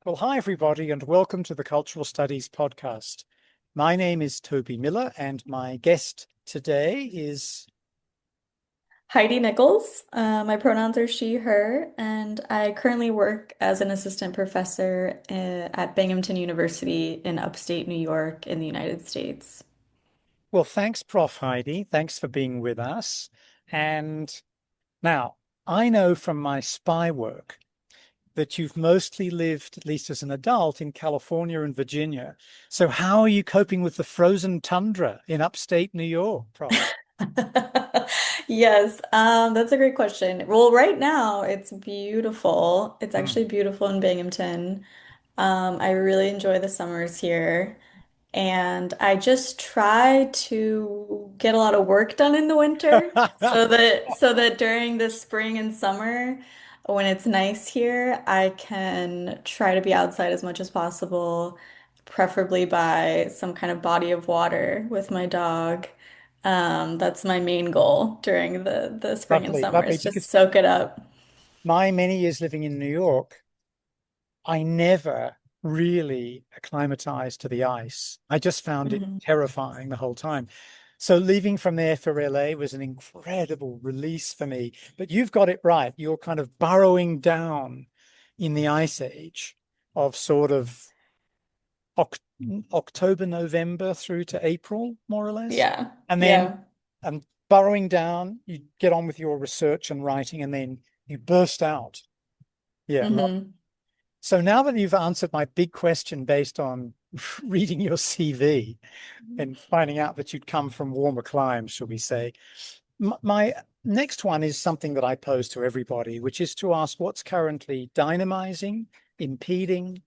Well, hi, everybody, and welcome to the Cultural Studies Podcast. My name is Toby Miller, and my guest today is, Heidi Nicholls. My pronouns are she, her, and I currently work as an assistant professor at Binghamton University in upstate New York in the United States. well, thanks, Prof. Heidi. Thanks for being with us. And now, I know from my spy work that you've mostly lived, at least as an adult, in California and Virginia. So, how are you coping with the frozen tundra in upstate New York, Prof? Yes, that's a great question. Well, right now it's beautiful. It's Mm. actually beautiful in Binghamton. I really enjoy the summers here. And I just try to get a lot of work done in the winter so that during the spring and summer, when it's nice here, I can try to be outside as much as possible, preferably by some kind of body of water with my dog. That's my main goal during the spring and Lovely, summer lovely. is just Because soak it up. my many years living in New York, I never really acclimatized to the ice. I just found it Mhm. terrifying the whole time. So leaving from there for LA was an incredible release for me. But you've got it right. You're kind of burrowing down in the ice age of sort of Oc October, November through to April, more or less. Yeah. And then Yeah. burrowing down, you get on with your research and writing, and then you burst out. Yeah, Hmm. so now that you've answered my big question based on reading your CV and finding out that you'd come from warmer climes, shall we say, my next one is something that I pose to everybody, which is to ask what's currently dynamizing, impeding,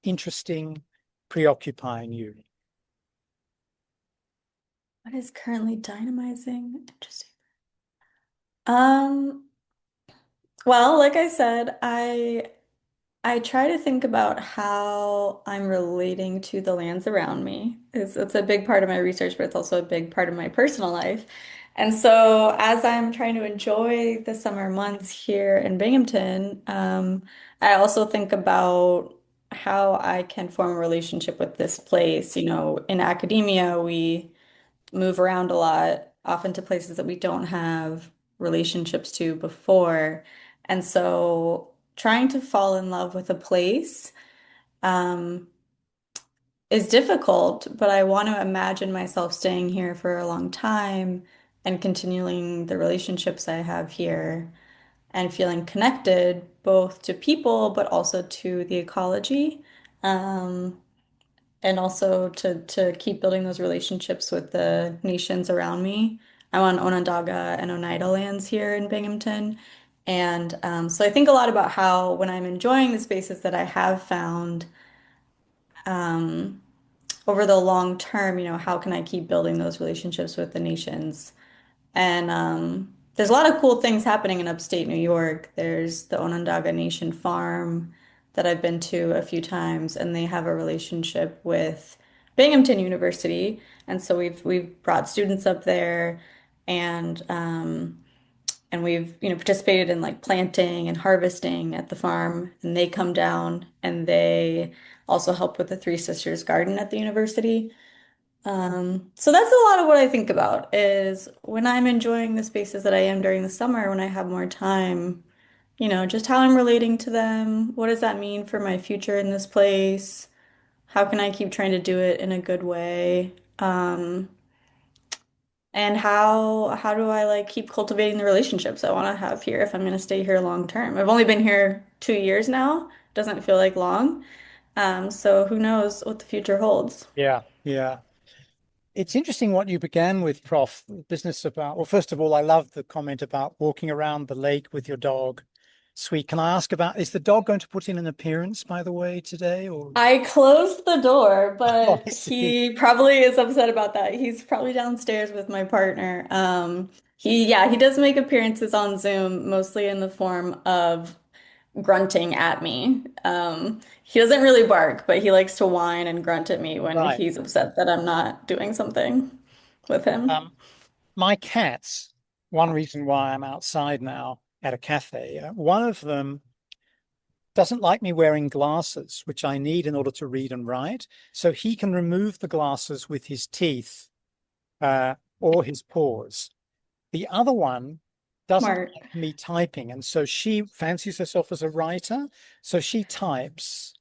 interesting, preoccupying you. What is currently dynamizing? Interesting. Um, well, like I said, I try to think about how I'm relating to the lands around me. It's a big part of my research, but it's also a big part of my personal life. And so as I'm trying to enjoy the summer months here in Binghamton, I also think about how I can form a relationship with this place. You know, in academia, we move around a lot, often to places that we don't have relationships to before. And so trying to fall in love with a place um, is difficult, but I want to imagine myself staying here for a long time and continuing the relationships I have here and feeling connected both to people, but also to the ecology. Um, and also to keep building those relationships with the nations around me. I'm on Onondaga and Oneida lands here in Binghamton. And so I think a lot about how when I'm enjoying the spaces that I have found um, over the long term, you know, how can I keep building those relationships with the nations? And there's a lot of cool things happening in upstate New York. There's the Onondaga Nation Farm that I've been to a few times, and they have a relationship with Binghamton University. And so we've brought students up there, and we've participated in like planting and harvesting at the farm. And they come down and they also help with the Three Sisters Garden at the university. So that's a lot of what I think about is when I'm enjoying the spaces that I am during the summer, when I have more time, you know, just how I'm relating to them. What does that mean for my future in this place? How can I keep trying to do it in a good way? And how do I like keep cultivating the relationships I want to have here if I'm going to stay here long term? I've only been here 2 years now. Doesn't feel like long. So who knows what the future holds. Yeah, yeah. It's interesting what you began with, Prof. Business about, well, first of all, I love the comment about walking around the lake with your dog. Sweet. Can I ask about, is the dog going to put in an appearance, by the way, today? Or, I closed the door, oh, but I see. he probably is upset about that. He's probably downstairs with my partner. He does make appearances on Zoom, mostly in the form of grunting at me. He doesn't really bark, but he likes to whine and grunt at me when Right. he's upset that I'm not doing something with him. Um, my cats, one reason why I'm outside now at a cafe, one of them doesn't like me wearing glasses, which I need in order to read and write. So he can remove the glasses with his teeth or his paws. The other one doesn't Smart. like me typing. And so she fancies herself as a writer. So she types.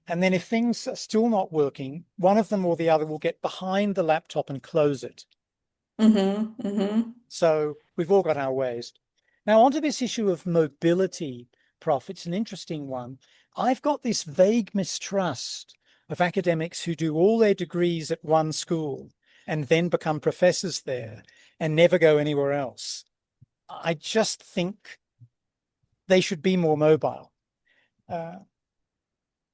And then if things are still not working, one of them or the other will get behind the laptop and close it. Mm-hmm. Mm-hmm. So we've all got our ways. Now, onto this issue of mobility, Prof. It's an interesting one. I've got this vague mistrust of academics who do all their degrees at one school and then become professors there and never go anywhere else. I just think they should be more mobile. Uh,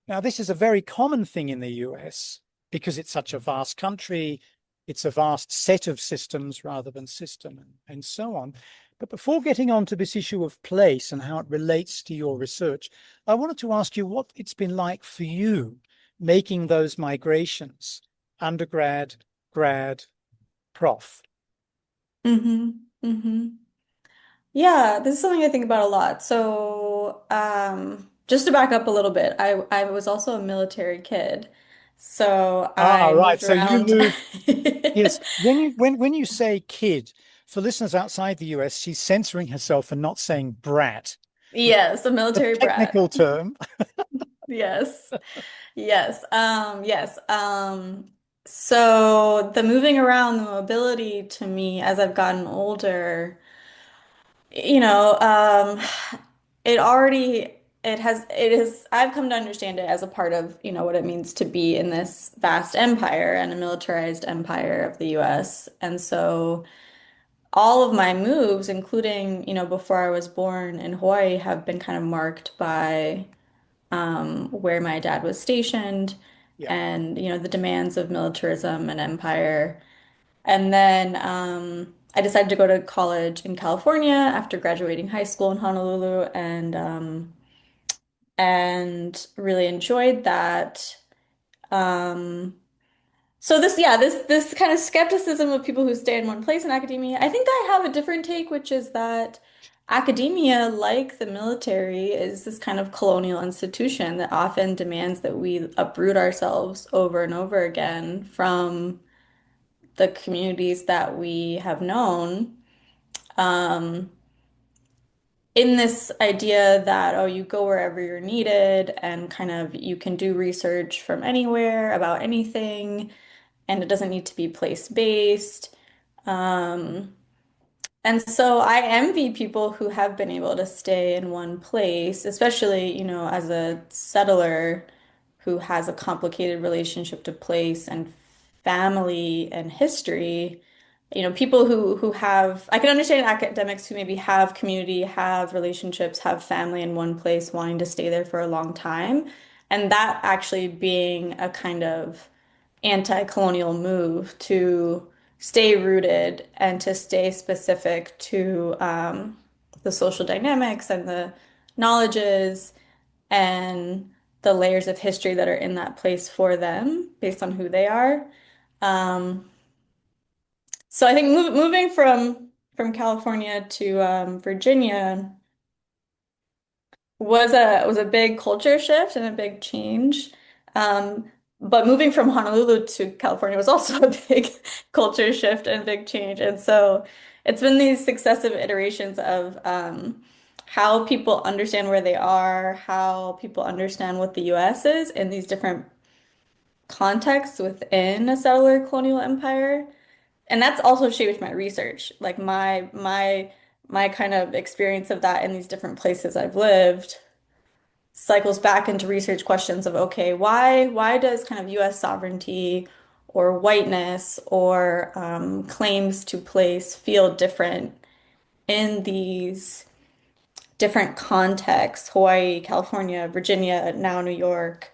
Now, this is a very common thing in the US because it's such a vast country. It's a vast set of systems rather than system and so on. But before getting on to this issue of place and how it relates to your research, I wanted to ask you what it's been like for you making those migrations, undergrad, grad, prof. Mm-hmm. Mm-hmm. Yeah, this is something I think about a lot. So, just to back up a little bit, I was also a military kid. So Ah, I right. moved So you around. moved. Yes. When you say kid, for listeners outside the US, she's censoring herself and not saying brat, which Yes, a is military a technical brat. term. Yes. Yes. Yes. So the moving around, the mobility to me as I've gotten older, you know, it already it is I've come to understand it as a part of, what it means to be in this vast empire and a militarized empire of the US. And so all of my moves, including, before I was born in Hawaii, have been kind of marked by where my dad was stationed Yeah. and, the demands of militarism and empire. And then I decided to go to college in California after graduating high school in Honolulu and really enjoyed that. Um, so this kind of skepticism of people who stay in one place in academia, I think I have a different take, which is that academia, like the military, is this kind of colonial institution that often demands that we uproot ourselves over and over again from the communities that we have known. Um, in this idea that, oh, you go wherever you're needed and kind of you can do research from anywhere about anything, and it doesn't need to be place-based. Um, and so I envy people who have been able to stay in one place, especially, as a settler who has a complicated relationship to place and family and history. People who have, I can understand academics who maybe have community, have relationships, have family in one place, wanting to stay there for a long time. And that actually being a kind of anti-colonial move to stay rooted and to stay specific to the social dynamics and the knowledges and the layers of history that are in that place for them based on who they are. Um, so I think moving from California to Virginia was a big culture shift and a big change. Um, but moving from Honolulu to California was also a big culture shift and big change. And so it's been these successive iterations of how people understand where they are, how people understand what the US is in these different contexts within a settler colonial empire. And that's also shaped my research, like my kind of experience of that in these different places I've lived cycles back into research questions of, okay, why does kind of US sovereignty or whiteness or claims to place feel different in these different contexts, Hawaii, California, Virginia, now New York,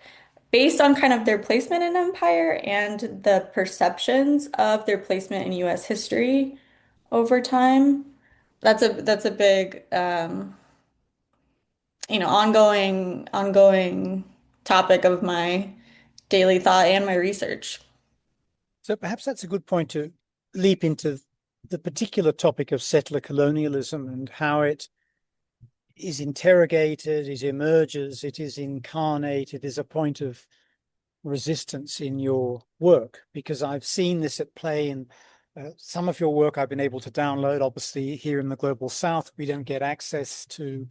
based on kind of their placement in empire and the perceptions of their placement in US history over time. That's a big ongoing topic of my daily thought and my research. So perhaps that's a good point to leap into the particular topic of settler colonialism and how it is interrogated, it emerges, it is incarnate, it is a point of resistance in your work, because I've seen this at play in some of your work I've been able to download. Obviously, here in the Global South, we don't get access to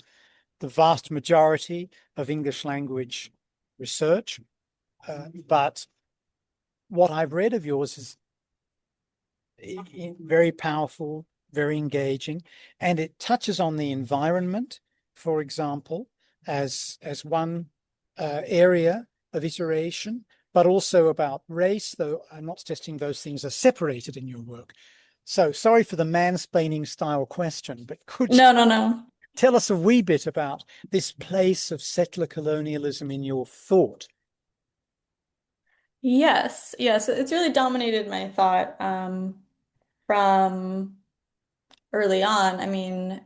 the vast majority of English language research. But what I've read of yours is very powerful, very engaging, and it touches on the environment, for example, as one area of iteration, but also about race, though I'm not suggesting those things are separated in your work. So sorry for the mansplaining style question, but could you No, no, no. tell us a wee bit about this place of settler colonialism in your thought? Yes, yes, it's really dominated my thought from early on. I mean,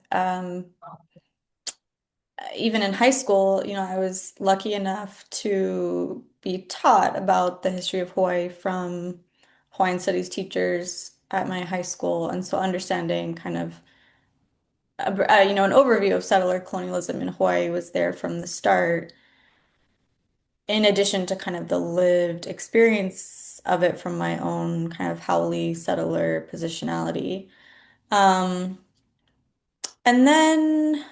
even in high school, I was lucky enough to be taught about the history of Hawaii from Hawaiian studies teachers at my high school. And so understanding kind of, an overview of settler colonialism in Hawaii was there from the start, in addition to kind of the lived experience of it from my own kind of Haole settler positionality. Um, and then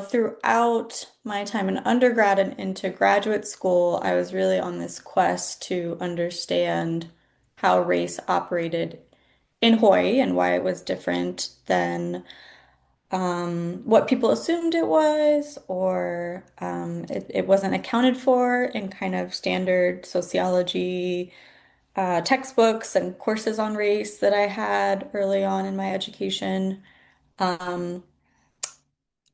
throughout my time in undergrad and into graduate school, I was really on this quest to understand how race operated in Hawaii and why it was different than what people assumed it was, or it wasn't accounted for in kind of standard sociology textbooks and courses on race that I had early on in my education. Um,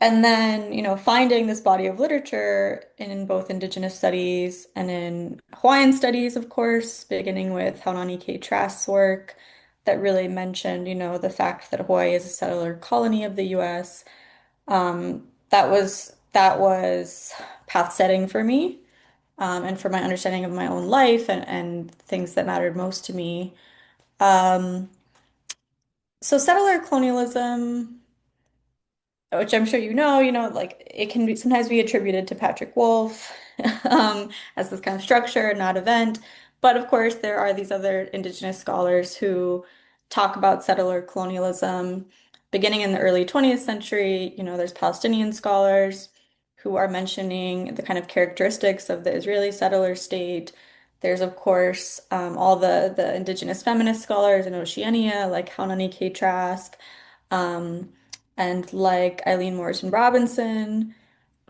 and then, finding this body of literature in both Indigenous studies and in Hawaiian studies, of course, beginning with Haunani K. Trask's work that really mentioned, the fact that Hawaii is a settler colony of the U.S. That was path setting for me, and for my understanding of my own life and things that mattered most to me. Um, so settler colonialism, which I'm sure like it can be sometimes be attributed to Patrick Wolf as this kind of structure, not event. But of course, there are these other Indigenous scholars who talk about settler colonialism beginning in the early 20th century. There's Palestinian scholars who are mentioning the kind of characteristics of the Israeli settler state. There's, of course, all the Indigenous feminist scholars in Oceania, like Haunani K. Trask. Um, and like Eileen Morton Robinson,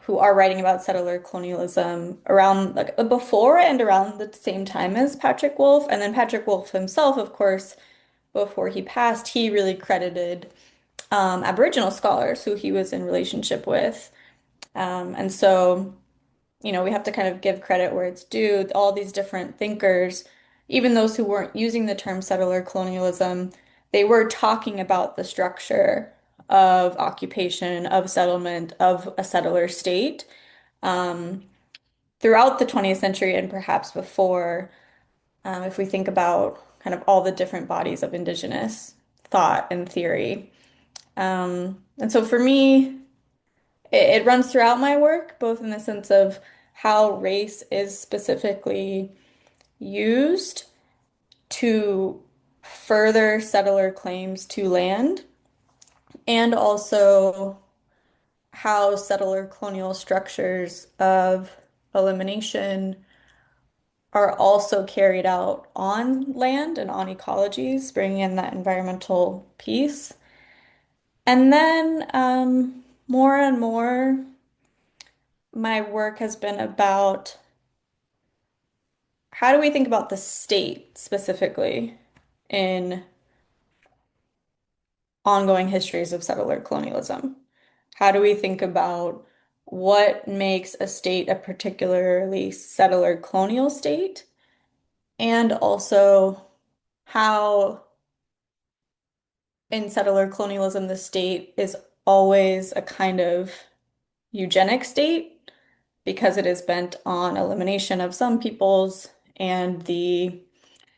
who are writing about settler colonialism around like before and around the same time as Patrick Wolf. And then Patrick Wolf himself, of course, before he passed, he really credited Aboriginal scholars who he was in relationship with. And so we have to kind of give credit where it's due. All these different thinkers, even those who weren't using the term settler colonialism, they were talking about the structure of occupation, of settlement, of a settler state um, throughout the 20th century and perhaps before, if we think about kind of all the different bodies of indigenous thought and theory. And so for me, it runs throughout my work, both in the sense of how race is specifically used to further settler claims to land, and also how settler colonial structures of elimination are also carried out on land and on ecologies, bringing in that environmental piece. And then more and more, my work has been about how do we think about the state specifically in ongoing histories of settler colonialism? How do we think about what makes a state a particularly settler colonial state? And also how in settler colonialism the state is always a kind of eugenic state because it is bent on elimination of some peoples and the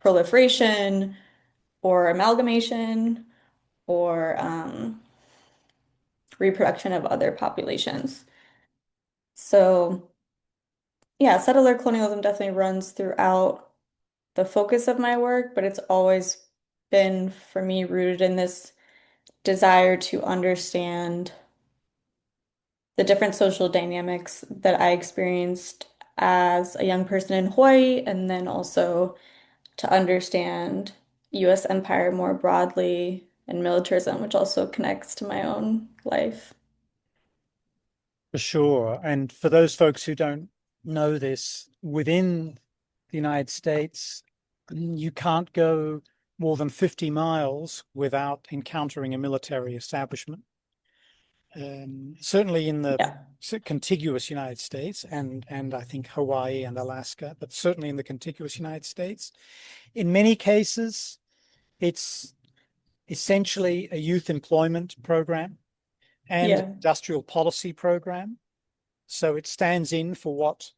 proliferation or amalgamation or reproduction of other populations. So, yeah, settler colonialism definitely runs throughout the focus of my work, but it's always been for me rooted in this desire to understand the different social dynamics that I experienced as a young person in Hawaii, and then also to understand US empire more broadly and militarism, which also connects to my own life. For sure. And for those folks who don't know this, within the United States, you can't go more than 50 miles without encountering a military establishment. Certainly in the Yeah. contiguous United States and I think Hawaii and Alaska, but certainly in the contiguous United States. In many cases, it's essentially a youth employment program and Yeah. industrial policy program. So it stands in for what,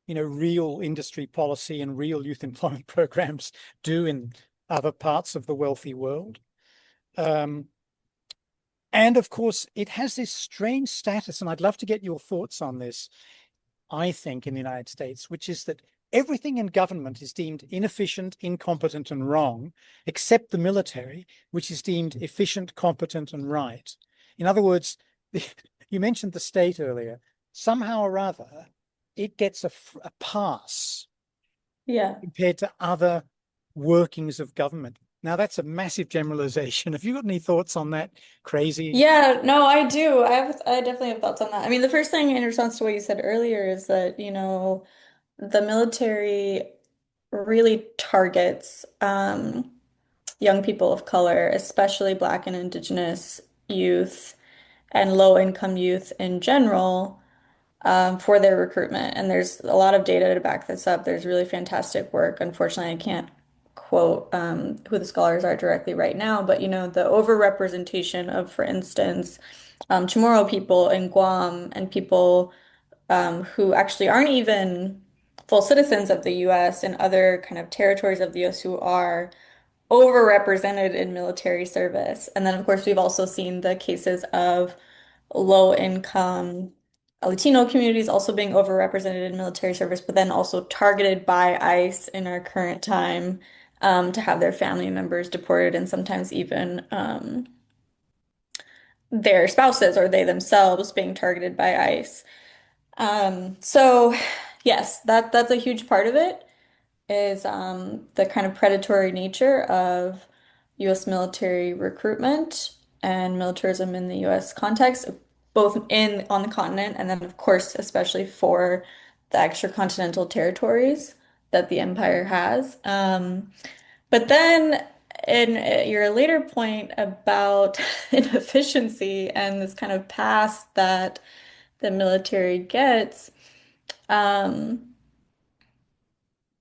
real industry policy and real youth employment programs do in other parts of the wealthy world. Um, and of course, it has this strange status, and I'd love to get your thoughts on this, I think, in the United States, which is that everything in government is deemed inefficient, incompetent, and wrong, except the military, which is deemed efficient, competent, and right. In other words, you mentioned the state earlier. Somehow or other, it gets a pass Yeah. compared to other workings of government. Now, that's a massive generalization. Have you got any thoughts on that crazy? Yeah, no, I do. I definitely have thoughts on that. I mean, the first thing in response to what you said earlier is that, the military really targets young people of color, especially Black and Indigenous youth and low income youth in general, for their recruitment. And there's a lot of data to back this up. There's really fantastic work. Unfortunately, I can't quote who the scholars are directly right now, but the overrepresentation of, for instance, Chamorro people in Guam and people who actually aren't even full citizens of the US and other kind of territories of the US who are overrepresented in military service. And then, of course, we've also seen the cases of low income Latino communities also being overrepresented in military service, but then also targeted by ICE in our current time to have their family members deported and sometimes even their spouses or they themselves being targeted by ICE. So yes, that's a huge part of it is the kind of predatory nature of US military recruitment and militarism in the US context, both in on the continent and then of course especially for the extracontinental territories that the empire has. But then in your later point about inefficiency and this kind of past that the military gets, um,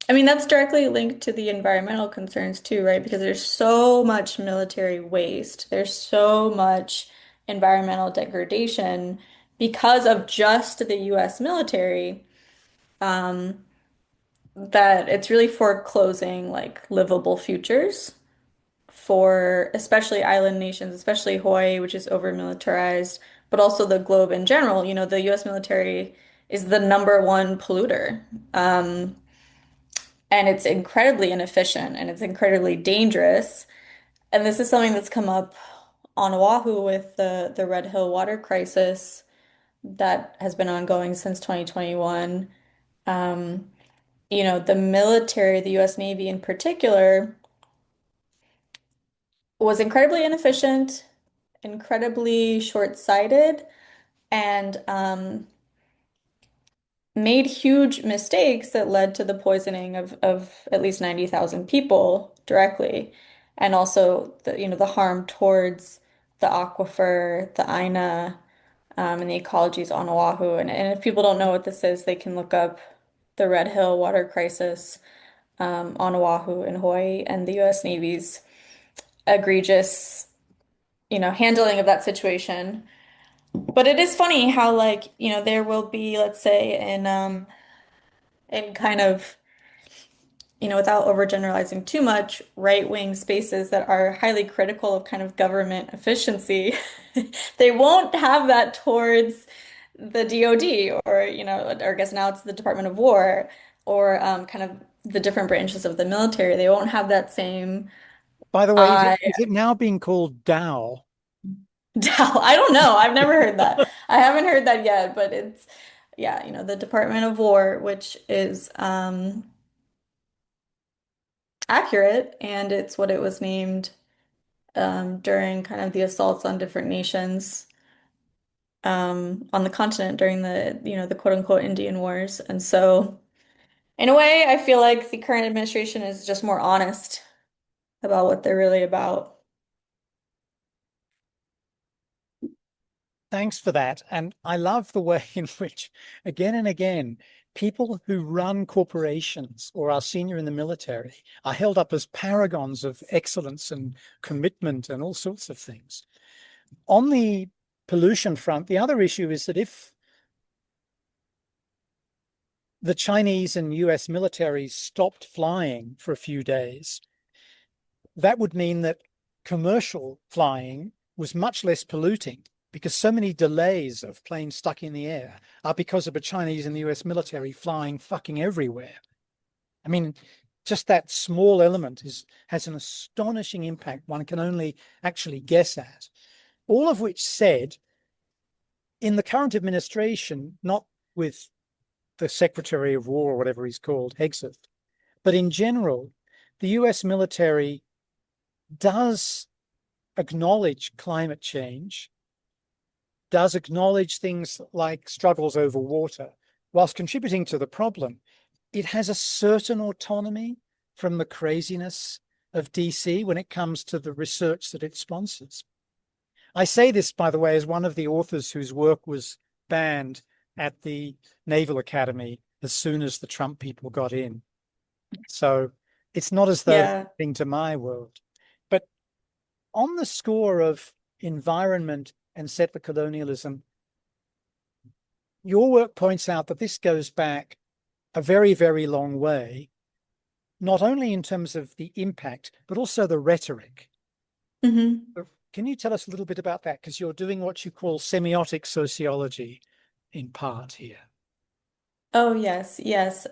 I mean, that's directly linked to the environmental concerns too, right? Because there's so much military waste. There's so much environmental degradation because of just the US military, um, that it's really foreclosing like livable futures for especially island nations, especially Hawaii, which is over militarized, but also the globe in general. The US military is the number one polluter. And it's incredibly inefficient and it's incredibly dangerous. And this is something that's come up on Oahu with the Red Hill water crisis that has been ongoing since 2021. Um, the military, the US Navy in particular, was incredibly inefficient, incredibly short-sighted, and made huge mistakes that led to the poisoning of at least 90,000 people directly. And also the harm towards the aquifer, the Aina, and the ecologies on Oahu. And if people don't know what this is, they can look up the Red Hill water crisis on Oahu in Hawaii and the US Navy's egregious, handling of that situation. But it is funny how like, there will be, let's say, in kind of without overgeneralizing too much, right-wing spaces that are highly critical of kind of government efficiency, they won't have that towards the DoD or, or I guess now it's the Department of War or kind of the different branches of the military. They won't have that same By the way, eye. is it now being called Tao? I don't know. I've never heard that. I haven't heard that yet, but it's, yeah, the Department of War, which is accurate, and it's what it was named during kind of the assaults on different nations on the continent during the quote unquote Indian Wars. And so, in a way, I feel like the current administration is just more honest about what they're really about. Thanks for that. And I love the way in which, again and again, people who run corporations or are senior in the military are held up as paragons of excellence and commitment and all sorts of things. On the pollution front, the other issue is that if the Chinese and US militaries stopped flying for a few days, that would mean that commercial flying was much less polluting because so many delays of planes stuck in the air are because of the Chinese and the US military flying fucking everywhere. I mean, just that small element has an astonishing impact one can only actually guess at. All of which said, in the current administration, not with the Secretary of War or whatever he's called, Hegseth, but in general, the US military does acknowledge climate change, does acknowledge things like struggles over water, whilst contributing to the problem. It has a certain autonomy from the craziness of DC when it comes to the research that it sponsors. I say this, by the way, as one of the authors whose work was banned at the Naval Academy as soon as the Trump people got in. So it's not as though Yeah. thing to my world. But on the score of environment and settler colonialism, your work points out that this goes back a very, very long way, not only in terms of the impact, but also the rhetoric. hmm Can you tell us a little bit about that? Because you're doing what you call semiotic sociology in part here. Oh, yes, yes.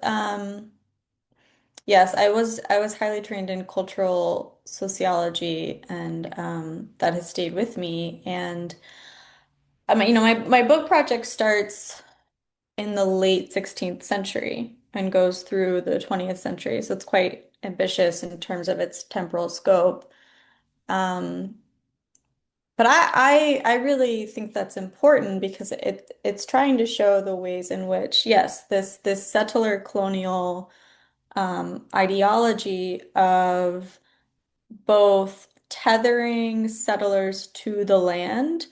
Yes, I was highly trained in cultural sociology, and that has stayed with me. And I mean, my book project starts in the late 16th century and goes through the 20th century. So it's quite ambitious in terms of its temporal scope. Um, but I really think that's important because it's trying to show the ways in which, yes, this settler colonial ideology of both tethering settlers to the land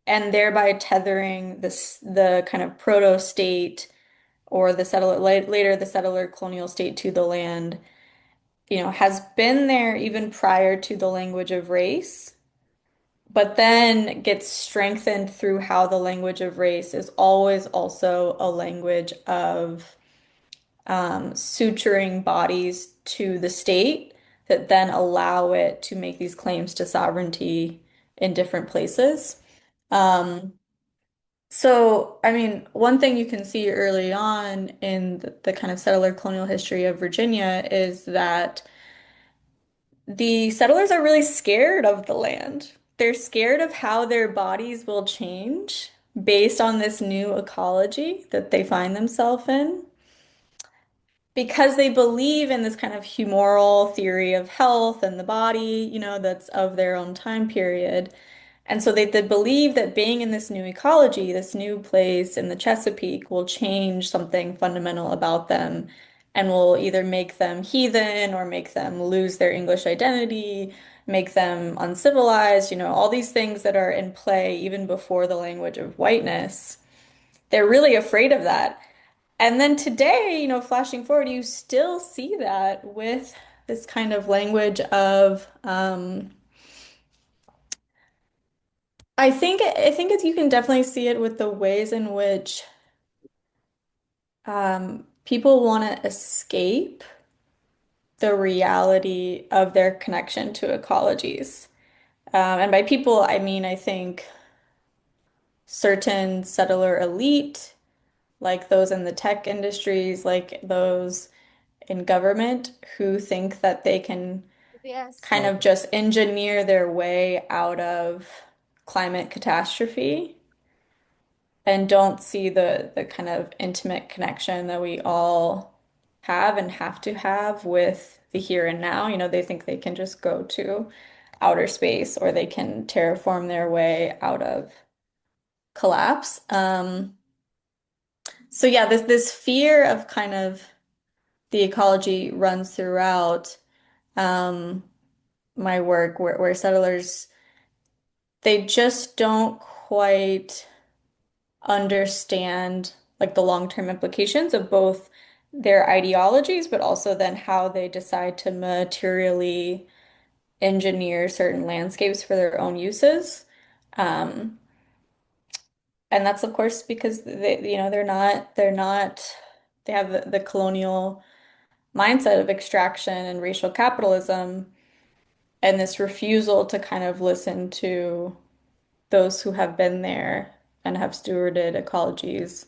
and thereby tethering the kind of proto-state or the later the settler colonial state to the land, has been there even prior to the language of race, but then gets strengthened through how the language of race is always also a language of suturing bodies to the state that then allow it to make these claims to sovereignty in different places. Um, so, I mean, one thing you can see early on in the kind of settler colonial history of Virginia is that the settlers are really scared of the land. They're scared of how their bodies will change based on this new ecology that they find themselves in, because they believe in this kind of humoral theory of health and the body, that's of their own time period. And so they believe that being in this new ecology, this new place in the Chesapeake, will change something fundamental about them and will either make them heathen or make them lose their English identity, make them uncivilized, all these things that are in play even before the language of whiteness. They're really afraid of that. And then today, flashing forward, you still see that with this kind of language of, you can definitely see it with the ways in which people want to escape the reality of their connection to ecologies. And by people, I mean, I think certain settler elite, like those in the tech industries, like those in government, who think that they can kind of just engineer their way out of climate catastrophe and don't see the kind of intimate connection that we all have and have to have with the here and now. You know, they think they can just go to outer space or they can terraform their way out of collapse. So yeah, this fear of kind of the ecology runs throughout um, my work where settlers they just don't quite understand like the long-term implications of both their ideologies, but also then how they decide to materially engineer certain landscapes for their own uses. Um, and that's of course because they have the colonial mindset of extraction and racial capitalism and this refusal to kind of listen to those who have been there and have stewarded ecologies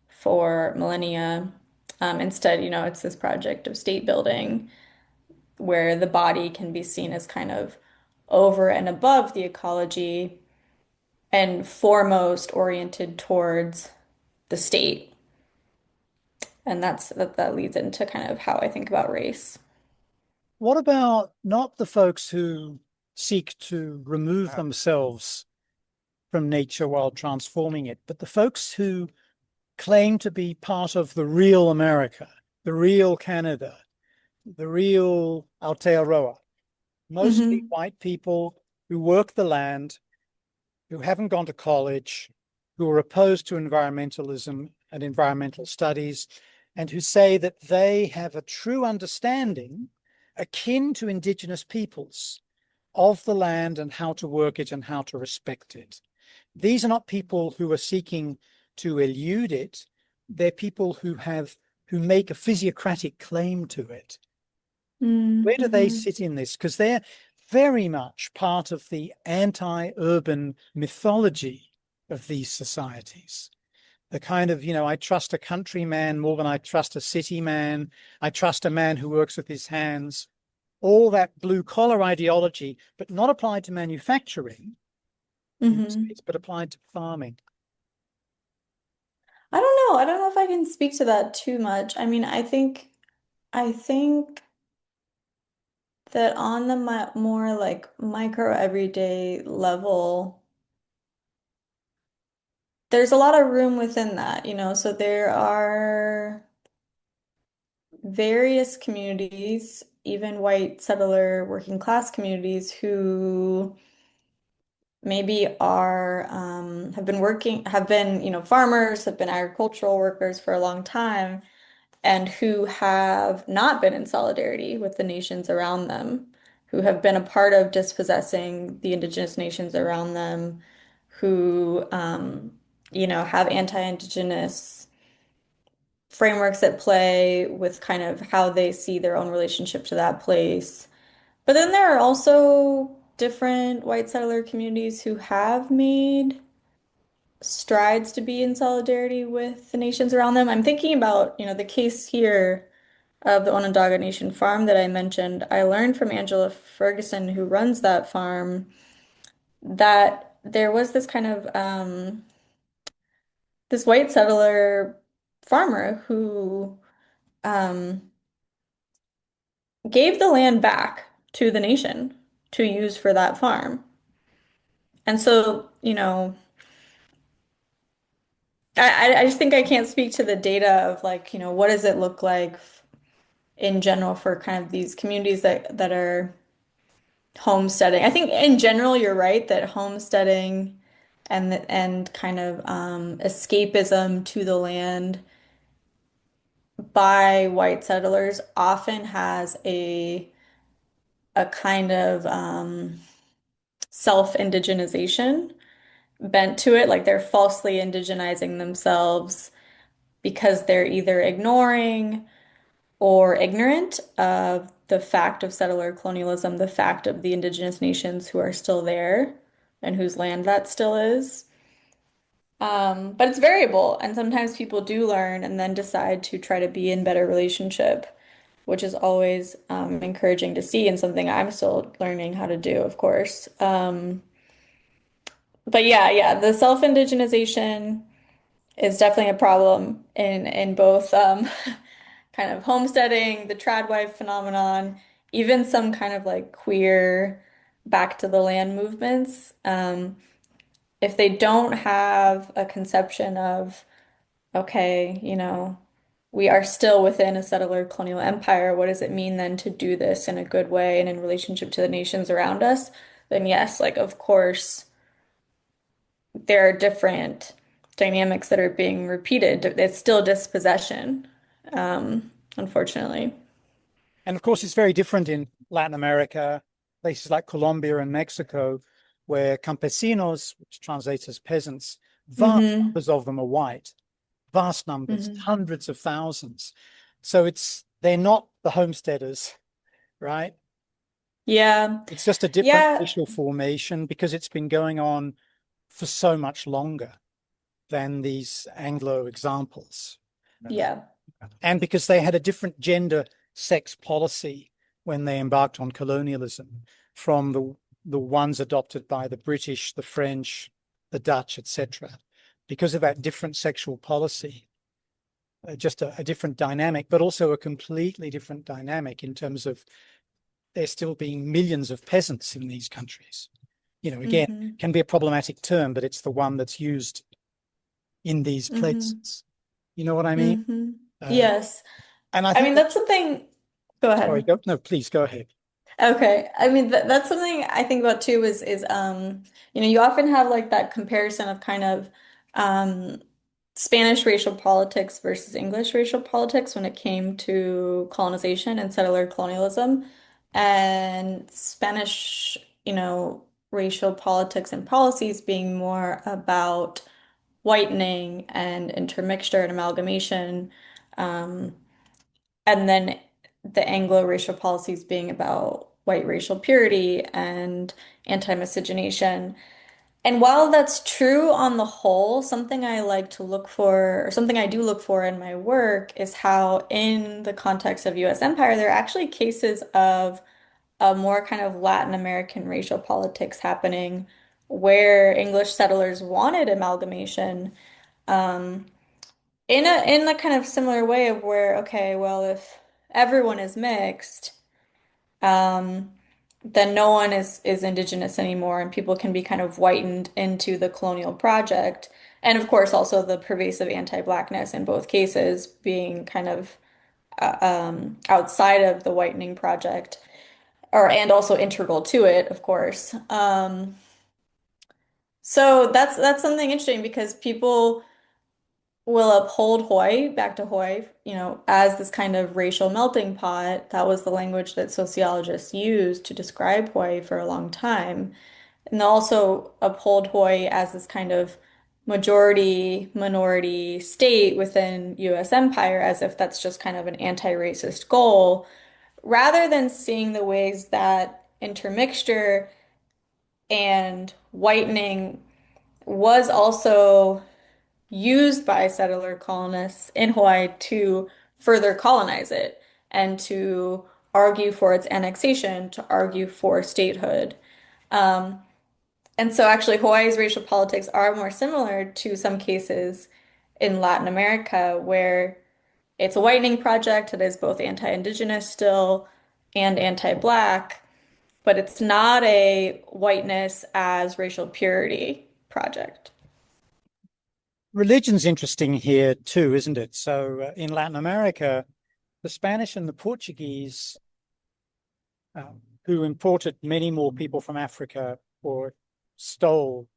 for millennia. Instead, it's this project of state building where the body can be seen as kind of over and above the ecology and foremost oriented towards the state. And that leads into kind of how I think about race. What about not the folks who seek to remove themselves from nature while transforming it, but the folks who claim to be part of the real America, the real Canada, the real Aotearoa, mostly Hmm. white people who work the land, who haven't gone to college, who are opposed to environmentalism and environmental studies, and who say that they have a true understanding akin to indigenous peoples of the land and how to work it and how to respect it. These are not people who are seeking to elude it. They're people who make a physiocratic claim to it. Where do they Mm-hmm. sit in this? Because they're very much part of the anti-urban mythology of these societies. The kind of, I trust a country man more than I trust a city man. I trust a man who works with his hands. All that blue collar ideology, but not applied to manufacturing in this Hmm. case, but applied to farming. I don't know. I don't know if I can speak to that too much. I mean, I think that on the mi more like micro everyday level, there's a lot of room within that, So there are various communities, even white settler working class communities, who maybe are have been, farmers, have been agricultural workers for a long time and who have not been in solidarity with the nations around them, who have been a part of dispossessing the indigenous nations around them, who, have anti-indigenous frameworks at play with kind of how they see their own relationship to that place. But then there are also different white settler communities who have made strides to be in solidarity with the nations around them. I'm thinking about, the case here of the Onondaga Nation farm that I mentioned, I learned from Angela Ferguson, who runs that farm, that there was this kind of this white settler farmer who um, gave the land back to the nation to use for that farm. And so, I just think I can't speak to the data of like, what does it look like in general for kind of these communities that are homesteading. I think in general, you're right that homesteading and kind of escapism to the land by white settlers often has a kind of self-indigenization bent to it, like they're falsely indigenizing themselves because they're either ignoring or ignorant of the fact of settler colonialism, the fact of the indigenous nations who are still there and whose land that still is. But it's variable, and sometimes people do learn and then decide to try to be in better relationship, which is always encouraging to see and something I'm still learning how to do, of course. But yeah, the self-indigenization is definitely a problem in both kind of homesteading, the trad wife phenomenon, even some kind of like queer back to the land movements. If they don't have a conception of, okay, we are still within a settler colonial empire, what does it mean then to do this in a good way and in relationship to the nations around us? Then yes, like of course there are different dynamics that are being repeated. It's still dispossession, unfortunately. And of course, it's very different in Latin America, places like Colombia and Mexico, where campesinos, which translates as peasants, vast Hmm. numbers of them are white, vast numbers, Hmm. hundreds of thousands. So they're not the homesteaders, right? Yeah. It's just a different Yeah. racial formation because it's been going on for so much longer than these Anglo examples. Yeah. And because they had a different gender sex policy when they embarked on colonialism from the ones adopted by the British, the French, the Dutch, etc. Because of that different sexual policy, just a different dynamic, but also a completely different dynamic in terms of there still being millions of peasants in these countries. Again, Hmm. can be a problematic term, but it's the one that's used in these Hmm. places. You know what I mean? Hmm. Uh, Yes. and I I think mean, that, that's something. Go sorry, ahead. go, no, please go ahead. Okay. I mean, that's something I think about too is you often have like that comparison of kind of um Spanish racial politics versus English racial politics when it came to colonization and settler colonialism. And Spanish, racial politics and policies being more about whitening and intermixture and amalgamation. Um, and then the Anglo-racial policies being about white racial purity and anti-miscegenation. And while that's true on the whole, something I like to look for, or something I do look for in my work, is how, in the context of US empire, there are actually cases of a more kind of Latin American racial politics happening where English settlers wanted amalgamation, um, in a kind of similar way of where, okay, well, if everyone is mixed, um, then no one is indigenous anymore, and people can be kind of whitened into the colonial project. And of course, also the pervasive anti-blackness in both cases being kind of outside of the whitening project, or and also integral to it, of course. So that's something interesting because people will uphold Hawaii, back to Hawaii, as this kind of racial melting pot. That was the language that sociologists used to describe Hawaii for a long time. And they'll also uphold Hawaii as this kind of majority minority state within US empire as if that's just kind of an anti-racist goal, rather than seeing the ways that intermixture and whitening was also used by settler colonists in Hawaii to further colonize it and to argue for its annexation, to argue for statehood. Um, and so actually Hawaii's racial politics are more similar to some cases in Latin America where it's a whitening project that is both anti-indigenous still and anti-black, but it's not a whiteness as racial purity project. Religion's interesting here too, isn't it? So in Latin America, the Spanish and the Portuguese, who imported many more people from Africa or stole,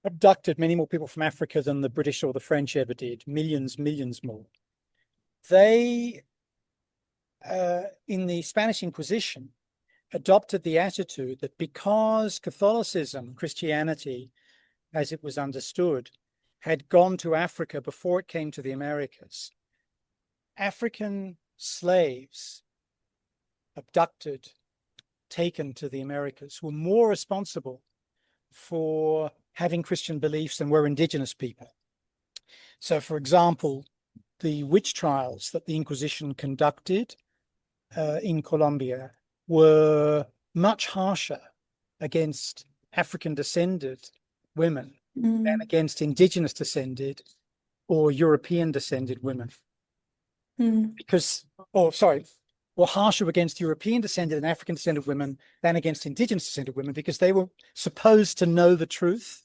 abducted many more people from Africa than the British or the French ever did, millions, millions more. They, in the Spanish Inquisition, adopted the attitude that because Catholicism, Christianity, as it was understood, had gone to Africa before it came to the Americas, African slaves abducted, taken to the Americas, were more responsible for having Christian beliefs than were indigenous people. So, for example, the witch trials that the Inquisition conducted in Colombia were much harsher against African descended women than Mm, against indigenous descended or European descended women. mm, Because, or sorry, or harsher against European descended and African descended women than against indigenous descended women because they were supposed to know the truth.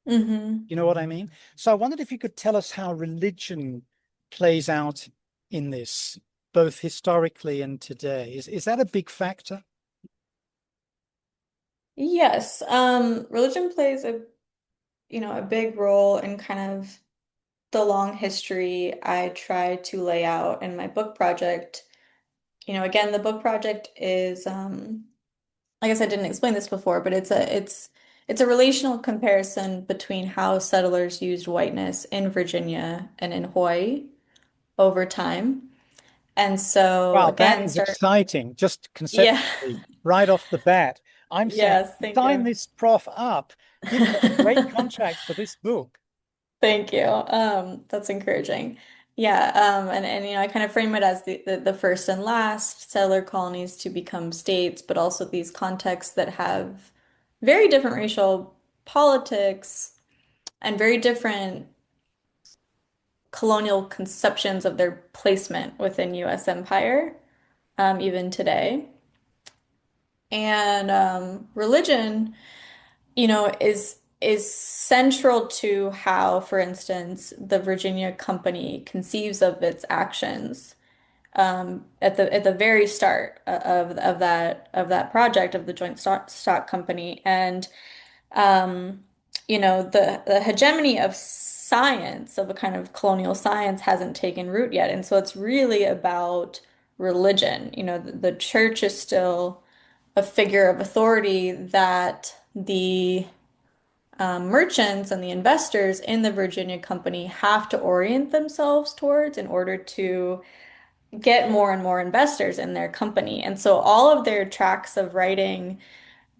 hmm. You know what I mean? So I wondered if you could tell us how religion plays out in this, both historically and today. Is that a big factor? Yes, religion plays a big role in kind of the long history I try to lay out in my book project. Again, the book project is, I guess I didn't explain this before, but it's a relational comparison between how settlers used whiteness in Virginia and in Hawaii over time. And so Wow, that again, is exciting, just yeah. conceptually, right off the bat. I'm saying, Yes, thank sign you. this prof up. Give me a great contract for this book. Thank you. That's encouraging. Yeah, and I kind of frame it as the first and last settler colonies to become states, but also these contexts that have very different racial politics and very different colonial conceptions of their placement within US empire, even today. And religion, is central to how, for instance, the Virginia Company conceives of its actions at the very start of that project of the Joint Stock Company. And the hegemony of science, of a kind of colonial science, hasn't taken root yet. And so it's really about religion. The church is still a figure of authority that the merchants and the investors in the Virginia Company have to orient themselves towards in order to get more and more investors in their company. And so all of their tracts of writing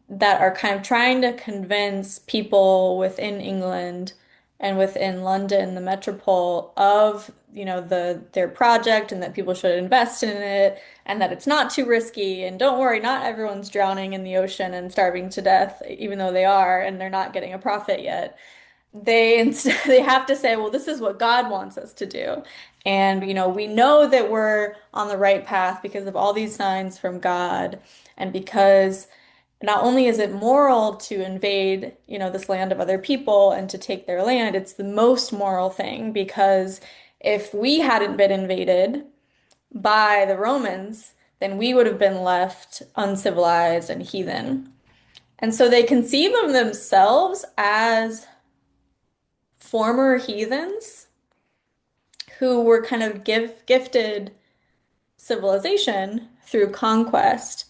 that are kind of trying to convince people within England and within London, the metropole, of, their project and that people should invest in it and that it's not too risky. And don't worry, not everyone's drowning in the ocean and starving to death, even though they are, and they're not getting a profit yet. They instead they have to say, well, this is what God wants us to do. And we know that we're on the right path because of all these signs from God, and because not only is it moral to invade, this land of other people and to take their land, it's the most moral thing because if we hadn't been invaded by the Romans, then we would have been left uncivilized and heathen. And so they conceive of themselves as former heathens who were kind of gifted civilization through conquest,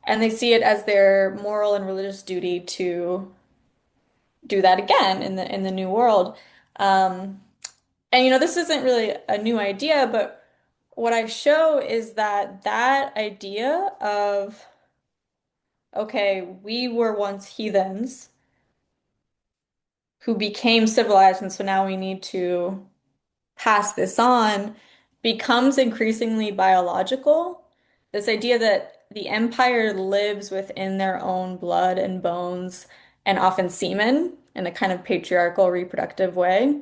and they see it as their moral and religious duty to do that again in the new world. Um, and this isn't really a new idea, but what I show is that idea of, okay, we were once heathens who became civilized, and so now we need to pass this on, becomes increasingly biological. This idea that the empire lives within their own blood and bones and often semen in a kind of patriarchal reproductive way,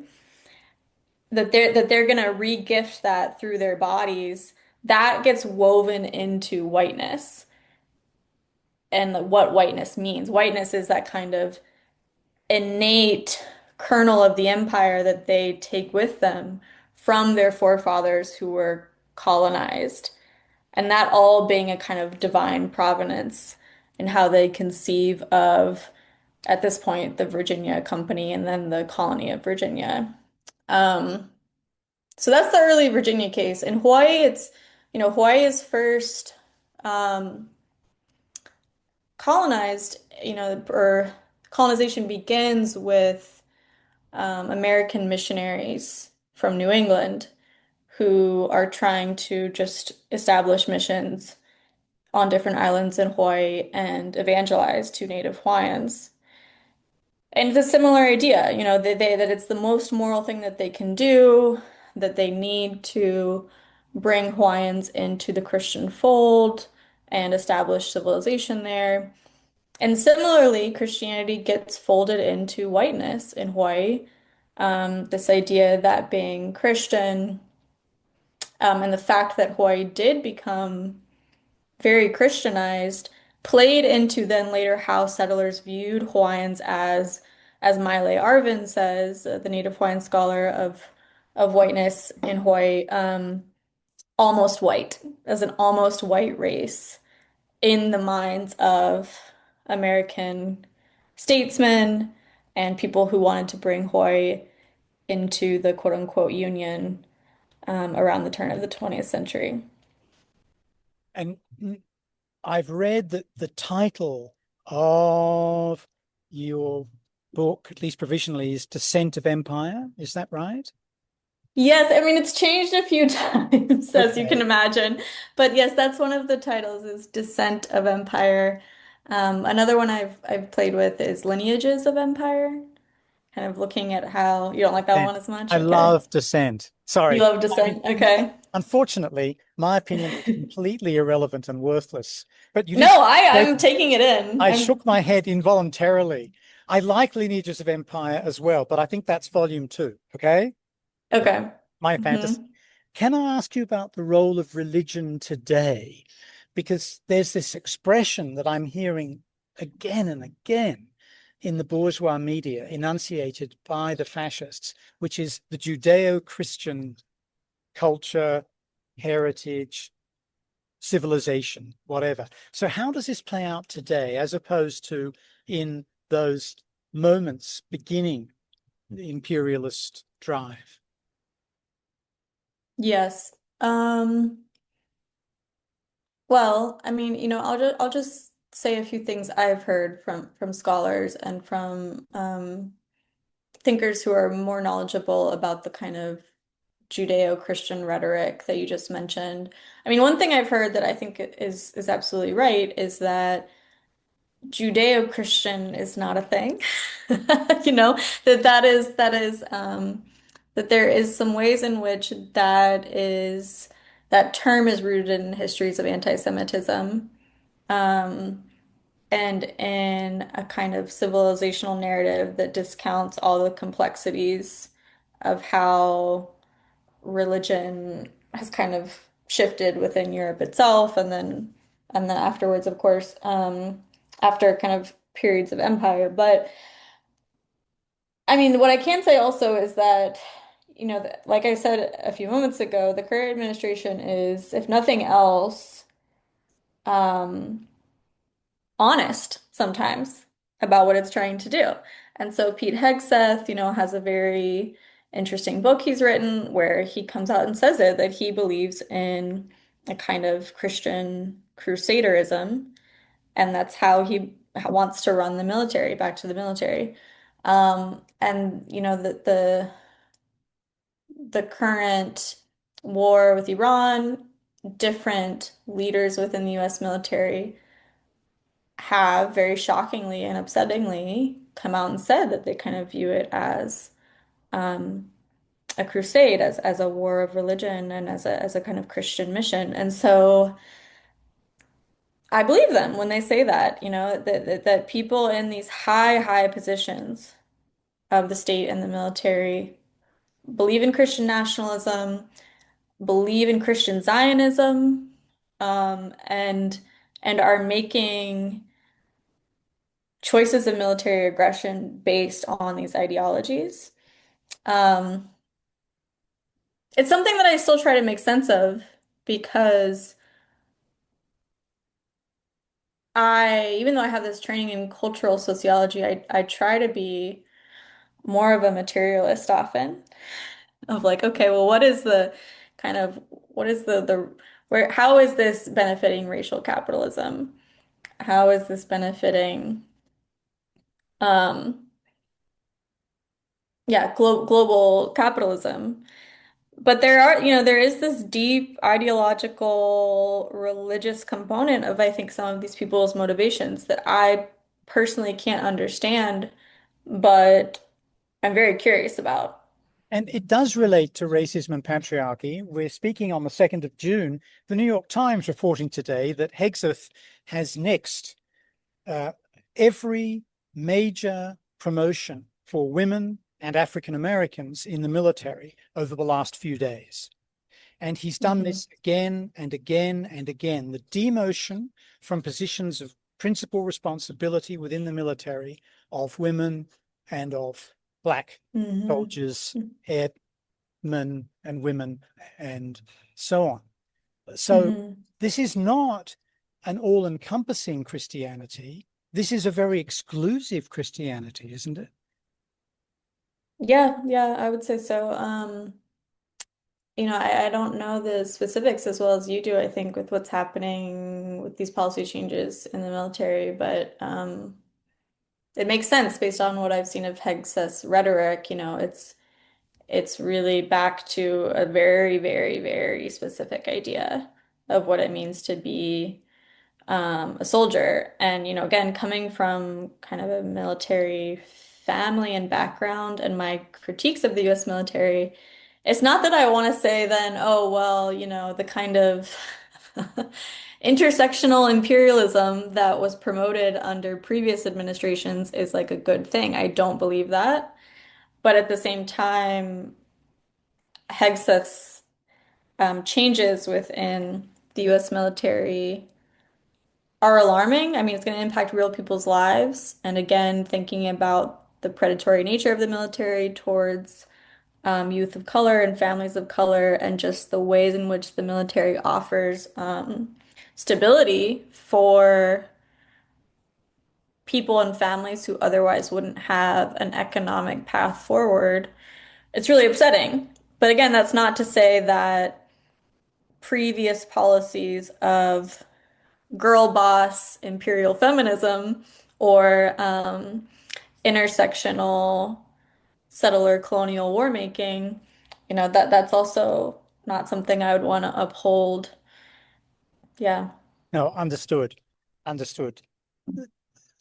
that they're gonna re-gift that through their bodies, that gets woven into whiteness and what whiteness means. Whiteness is that kind of innate kernel of the empire that they take with them from their forefathers who were colonized, and that all being a kind of divine provenance in how they conceive of, at this point, the Virginia Company and then the colony of Virginia. Um, so that's the early Virginia case. In Hawaii, Hawaii is first um, colonized, or colonization begins with American missionaries from New England who are trying to just establish missions on different islands in Hawaii and evangelize to Native Hawaiians. And it's a similar idea, that it's the most moral thing that they can do, that they need to bring Hawaiians into the Christian fold and establish civilization there. And similarly, Christianity gets folded into whiteness in Hawaii. This idea that being Christian, and the fact that Hawaii did become very Christianized played into then later how settlers viewed Hawaiians as Maile Arvin says, the native Hawaiian scholar of whiteness in Hawaii, almost white, as an almost white race in the minds of American statesmen and people who wanted to bring Hawaii into the quote unquote union around the turn of the 20th century. And I've read that the title of your book, at least provisionally, is Descent of Empire. Is that right? Yes, I mean it's changed a few times, as you can Okay. imagine. But yes, that's one of the titles is Descent of Empire. Another one I've played with is Lineages of Empire, kind of looking at how you don't like that Descent. one as much. I Okay. love Descent. You Sorry. love I mean, Descent. Okay. unfortunately, my opinion is completely irrelevant and worthless. But you did No, say I'm taking it in. I I'm shook my head involuntarily. I like Lineages of Empire as well, but I think that's volume two. Okay. okay. My fantasy. Hmm. Can I ask you about the role of religion today? Because there's this expression that I'm hearing again and again in the bourgeois media, enunciated by the fascists, which is the Judeo-Christian culture, heritage, civilization, whatever. So, how does this play out today as opposed to in those moments beginning the imperialist drive? Yes. Um, well, I mean, I'll just say a few things I've heard from scholars and from thinkers who are more knowledgeable about the kind of Judeo-Christian rhetoric that you just mentioned. I mean, one thing I've heard that I think is absolutely right is that Judeo-Christian is not a thing. You know, that there is some ways in which that term is rooted in histories of anti-Semitism, um, and in a kind of civilizational narrative that discounts all the complexities of how religion has kind of shifted within Europe itself, and then afterwards, of course, after kind of periods of empire. But I mean, what I can say also is that, like I said a few moments ago, the current administration is, if nothing else, um, honest sometimes about what it's trying to do. And so Pete Hegseth, has a very interesting book he's written where he comes out and says it that he believes in a kind of Christian crusaderism, and that's how he wants to run the military, back to the military. And the current war with Iran, different leaders within the US military have very shockingly and upsettingly come out and said that they kind of view it as um, a crusade, as a war of religion and as a kind of Christian mission. And so I believe them when they say that, that people in these high positions of the state and the military believe in Christian nationalism, believe in Christian Zionism, and are making choices of military aggression based on these ideologies. Um, it's something that I still try to make sense of because even though I have this training in cultural sociology, I try to be more of a materialist often, of like, okay, well, what is how is this benefiting racial capitalism? How is this benefiting, um, yeah, global capitalism. But there is this deep ideological religious component of, I think, some of these people's motivations that I personally can't understand, but I'm very curious about. And it does relate to racism and patriarchy. We're speaking on the 2nd of June. The New York Times reporting today that Hegseth has nixed uh, every major promotion for women and African Americans in the military over the last few days. And he's done Hmm. this again and again and again. The demotion from positions of principal responsibility within the military of women and of Black Hmm. soldiers, airmen and women, and so on. So Hmm. this is not an all-encompassing Christianity. This is a very exclusive Christianity, isn't it? Yeah, yeah, I would say so. I don't know the specifics as well as you do, I think, with what's happening with these policy changes in the military, but it makes sense based on what I've seen of Hegseth's rhetoric. It's really back to a very, very, very specific idea of what it means to be a soldier. And, again, coming from kind of a military family and background and my critiques of the US military, it's not that I want to say then, oh, well, the kind of intersectional imperialism that was promoted under previous administrations is like a good thing. I don't believe that. But at the same time, Hegseth's changes within the US military are alarming. I mean, it's going to impact real people's lives. And again, thinking about the predatory nature of the military towards youth of color and families of color, and just the ways in which the military offers stability for people and families who otherwise wouldn't have an economic path forward. It's really upsetting. But again, that's not to say that previous policies of girl boss imperial feminism or intersectional settler colonial war making, that's also not something I would want to uphold. Yeah. No, understood. Understood.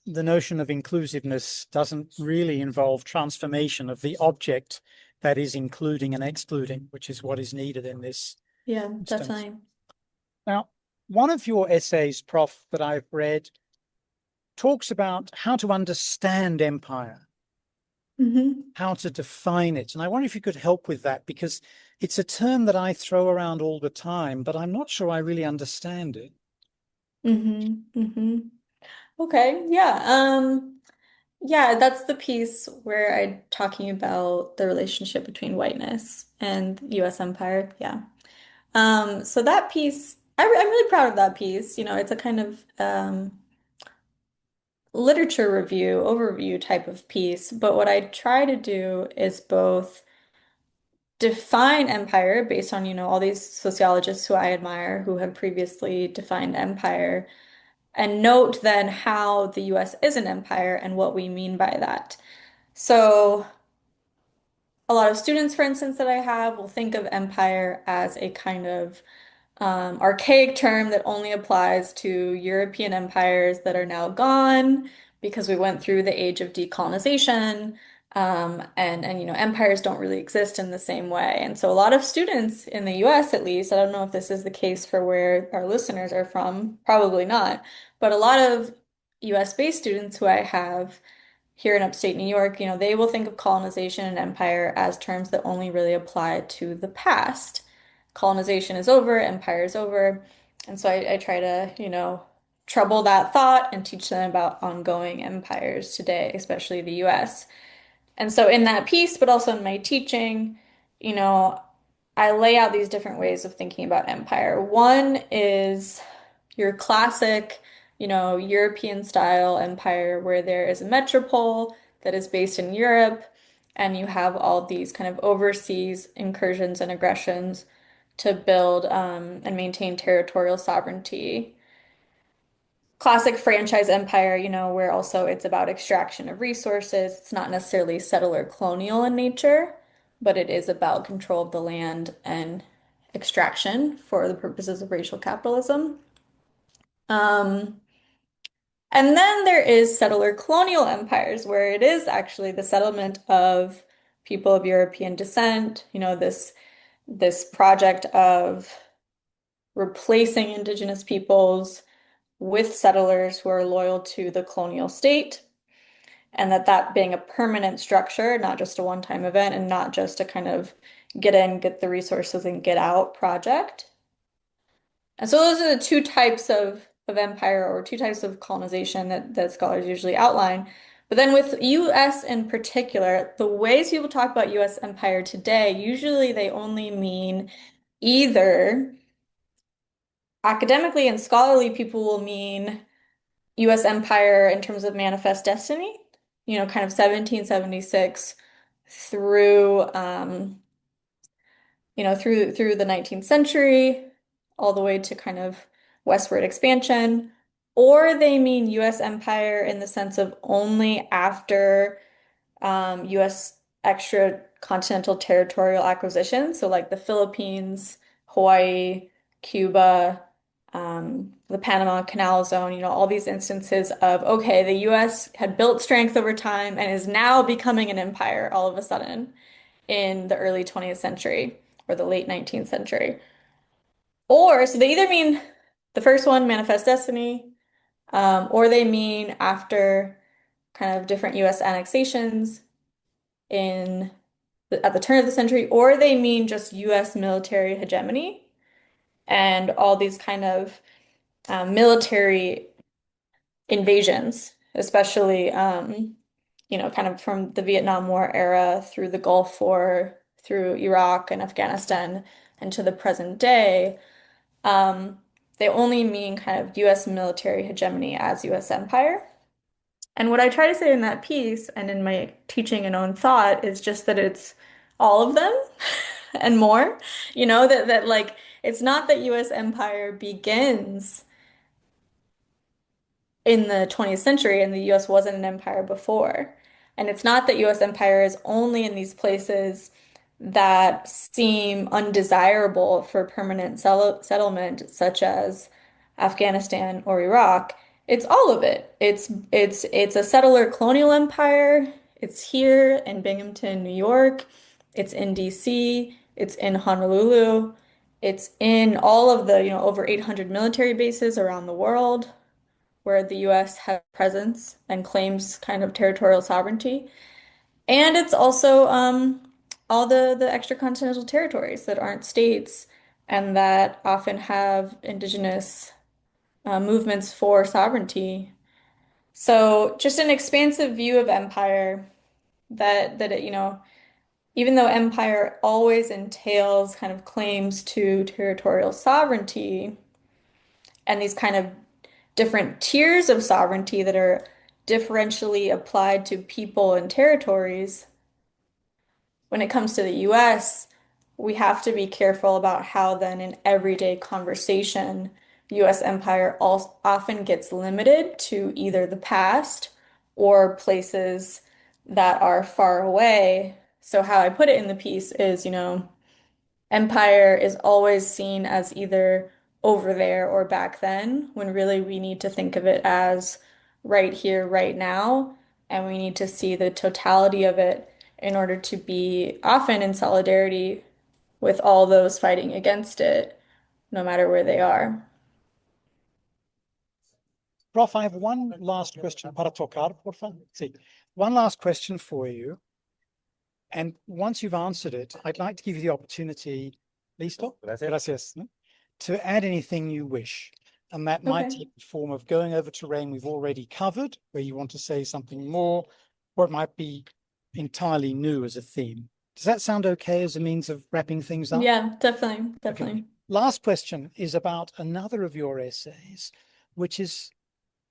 The notion of inclusiveness doesn't really involve transformation of the object that is including and excluding, which is what is needed in this Yeah, instance. definitely. Now, one of your essays, Prof, that I've read talks about how to understand empire, Hmm. how to define it. And I wonder if you could help with that because it's a term that I throw around all the time, but I'm not sure I really understand it. Hmm. Okay. Yeah. Yeah, that's the piece where I'm talking about the relationship between whiteness and US empire. Yeah. So that piece, I'm really proud of that piece. It's a kind of literature review, overview type of piece. But what I try to do is both define empire based on, all these sociologists who I admire who have previously defined empire, and note then how the US is an empire and what we mean by that. So a lot of students, for instance, that I have will think of empire as a kind of archaic term that only applies to European empires that are now gone because we went through the age of decolonization. And empires don't really exist in the same way. And so a lot of students in the US, at least, I don't know if this is the case for where our listeners are from, probably not, but a lot of US based students who I have here in upstate New York, they will think of colonization and empire as terms that only really apply to the past. Colonization is over, empire is over. And so I try to, trouble that thought and teach them about ongoing empires today, especially the US. And so in that piece, but also in my teaching, you know, I lay out these different ways of thinking about empire. One is your classic, European style empire where there is a metropole that is based in Europe, and you have all these kind of overseas incursions and aggressions to build and maintain territorial sovereignty. classic franchise empire, where also it's about extraction of resources. It's not necessarily settler colonial in nature, but it is about control of the land and extraction for the purposes of racial capitalism. Um, and then there is settler colonial empires, where it is actually the settlement of people of European descent, this project of replacing indigenous peoples with settlers who are loyal to the colonial state, and that being a permanent structure, not just a one-time event and not just a kind of get in, get the resources and get out project. And so those are the two types of empire or two types of colonization that scholars usually outline. But then with US in particular, the ways people talk about US empire today, usually they only mean either academically and scholarly people will mean US empire in terms of manifest destiny, kind of 1776 through through the 19th century, all the way to kind of westward expansion, or they mean US empire in the sense of only after US extracontinental territorial acquisition, so like the Philippines, Hawaii, Cuba, the Panama Canal Zone, all these instances of, okay, the US had built strength over time and is now becoming an empire all of a sudden in the early 20th century or the late 19th century. Or, so they either mean the first one, manifest destiny, or they mean after kind of different US annexations in at the turn of the century, or they mean just US military hegemony and all these kind of military invasions, especially kind of from the Vietnam War era through the Gulf War, through Iraq and Afghanistan, and to the present day. Um, they only mean kind of US military hegemony as US empire. And what I try to say in that piece and in my teaching and own thought is just that it's all of them and more. That like it's not that US empire begins in the 20th century and the US wasn't an empire before. And it's not that US empire is only in these places that seem undesirable for permanent settlement, such as Afghanistan or Iraq. It's all of it. It's a settler colonial empire. It's here in Binghamton, New York. It's in DC. It's in Honolulu. It's in all of the, over 800 military bases around the world where the US has presence and claims kind of territorial sovereignty. And it's also all the extracontinental territories that aren't states and that often have indigenous movements for sovereignty. So just an expansive view of empire that it, even though empire always entails kind of claims to territorial sovereignty and these kind of different tiers of sovereignty that are differentially applied to people and territories, when it comes to the US, we have to be careful about how then in everyday conversation, US empire often gets limited to either the past or places that are far away. So how I put it in the piece is, empire is always seen as either over there or back then, when really we need to think of it as right here, right now, and we need to see the totality of it in order to be often in solidarity with all those fighting against it, no matter where they are. Prof, I have one last question. Para tocar, por favor. Sí. One last question for you. And once you've answered it, I'd like to give you the opportunity, listo? Gracias. To add anything you wish. And that might Okay. take the form of going over terrain we've already covered, where you want to say something more, or it might be entirely new as a theme. Does that sound okay as a means of wrapping things up? Yeah, definitely, Okay. definitely. Last question is about another of your essays, which is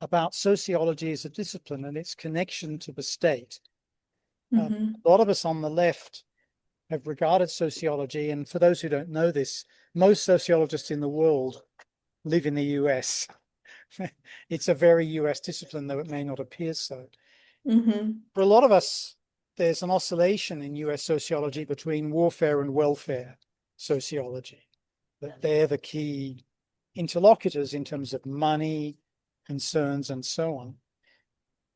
about sociology as a discipline and its connection to the state. Hmm. A lot of us on the left have regarded sociology, and for those who don't know this, most sociologists in the world live in the US. It's a very US discipline, though it may not appear so. Hmm. For a lot of us, there's an oscillation in US sociology between warfare and welfare sociology, that they're the key interlocutors in terms of money, concerns, and so on.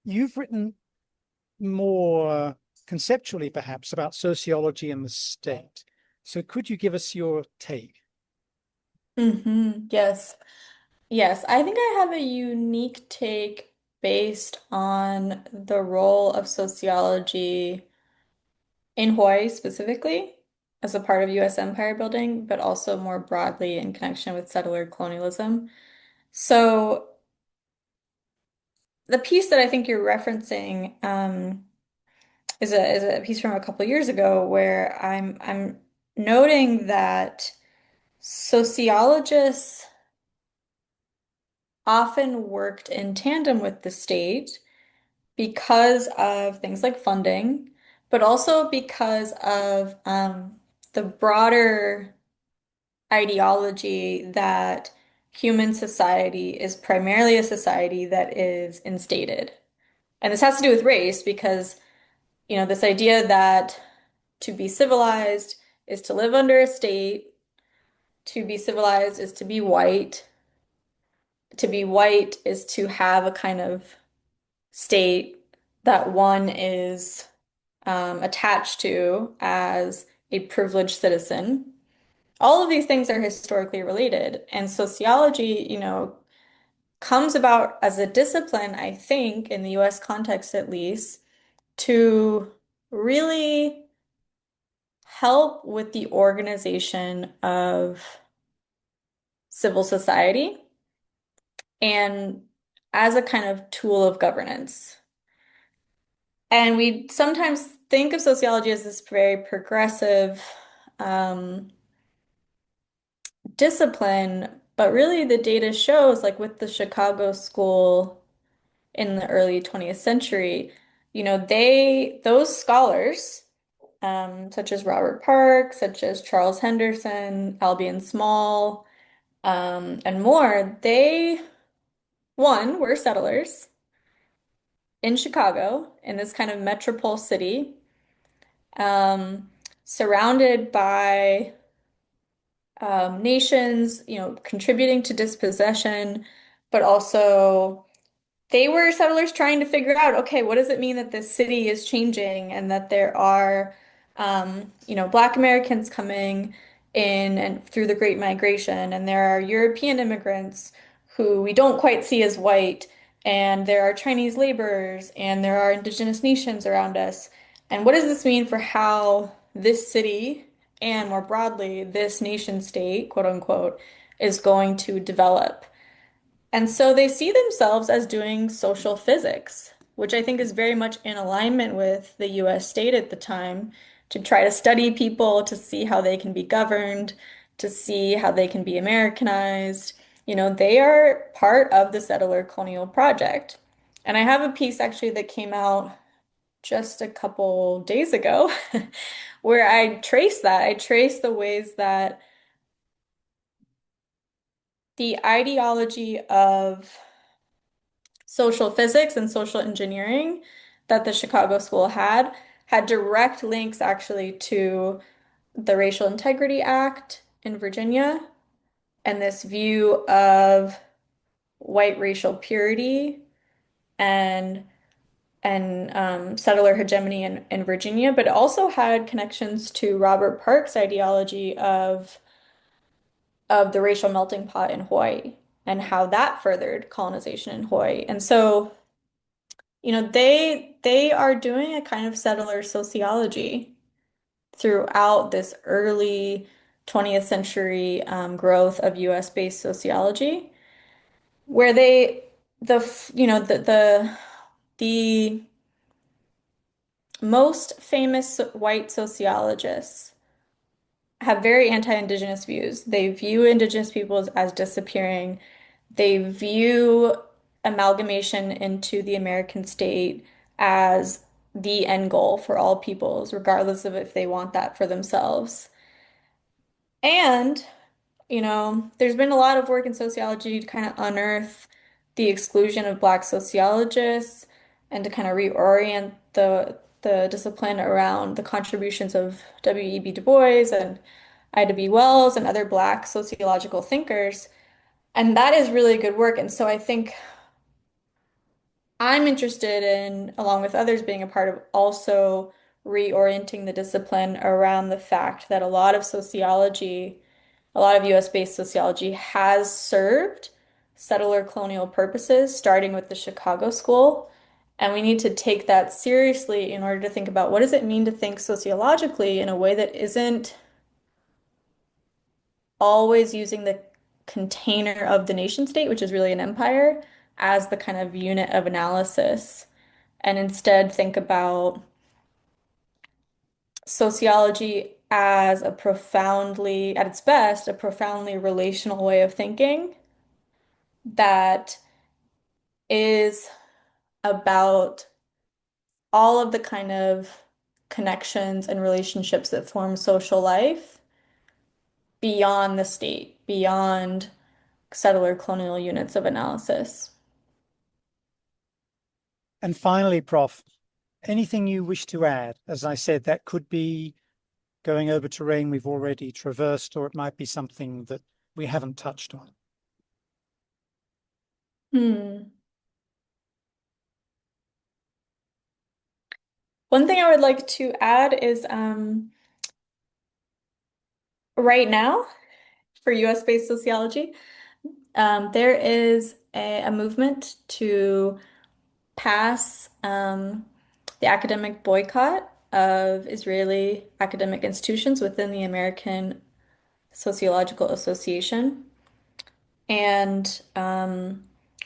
You've written more conceptually, perhaps, about sociology and the state. So could you give us your take? Yes. Yes, I think I have a unique take based on the role of sociology in Hawaii specifically as a part of US empire building, but also more broadly in connection with settler colonialism. So the piece that I think you're referencing is a piece from a couple years ago where I'm noting that sociologists often worked in tandem with the state because of things like funding, but also because of the broader ideology that human society is primarily a society that is instated. And this has to do with race because, this idea that to be civilized is to live under a state, to be civilized is to be white, to be white is to have a kind of state that one is attached to as a privileged citizen. All of these things are historically related, and sociology, comes about as a discipline, I think, in the US context at least, to really help with the organization of civil society and as a kind of tool of governance. And we sometimes think of sociology as this very progressive um, discipline, but really the data shows, like with the Chicago School in the early 20th century, those scholars, such as Robert Park, such as Charles Henderson, Albion Small, and more, they, one, were settlers in Chicago, in this kind of metropole city, um, surrounded by nations, contributing to dispossession, but also they were settlers trying to figure out, okay, what does it mean that this city is changing and that there are, Black Americans coming in and through the Great Migration, and there are European immigrants who we don't quite see as white, and there are Chinese laborers, and there are indigenous nations around us. And what does this mean for how this city and more broadly, this nation state, quote unquote, is going to develop? And so they see themselves as doing social physics, which I think is very much in alignment with the US state at the time to try to study people, to see how they can be governed, to see how they can be Americanized. They are part of the settler colonial project. And I have a piece actually that came out just a couple days ago where I trace that. I trace the ways that the ideology of social physics and social engineering that the Chicago School had direct links actually to the Racial Integrity Act in Virginia and this view of white racial purity and settler hegemony in Virginia, but it also had connections to Robert Park's ideology of the racial melting pot in Hawaii and how that furthered colonization in Hawaii. And so they are doing a kind of settler sociology throughout this early 20th century growth of US-based sociology, where they the f- you know the most famous white sociologists have very anti-Indigenous views. They view Indigenous peoples as disappearing. They view amalgamation into the American state as the end goal for all peoples, regardless of if they want that for themselves. And, there's been a lot of work in sociology to kind of unearth the exclusion of Black sociologists and to kind of reorient the discipline around the contributions of W.E.B. Du Bois and Ida B. Wells and other Black sociological thinkers. And that is really good work. And so I think I'm interested in, along with others, being a part of also reorienting the discipline around the fact that a lot of sociology, a lot of US-based sociology has served settler colonial purposes, starting with the Chicago School. And we need to take that seriously in order to think about what does it mean to think sociologically in a way that isn't always using the container of the nation state, which is really an empire, as the kind of unit of analysis, and instead think about sociology as a profoundly, at its best, a profoundly relational way of thinking that is about all of the kind of connections and relationships that form social life beyond the state, beyond settler colonial units of analysis. And finally, Prof, anything you wish to add? As I said, that could be going over terrain we've already traversed, or it might be something that we haven't touched on. Hmm. One thing I would like to add is right now for US-based sociology, there is a movement to pass the academic boycott of Israeli academic institutions within the American Sociological Association. And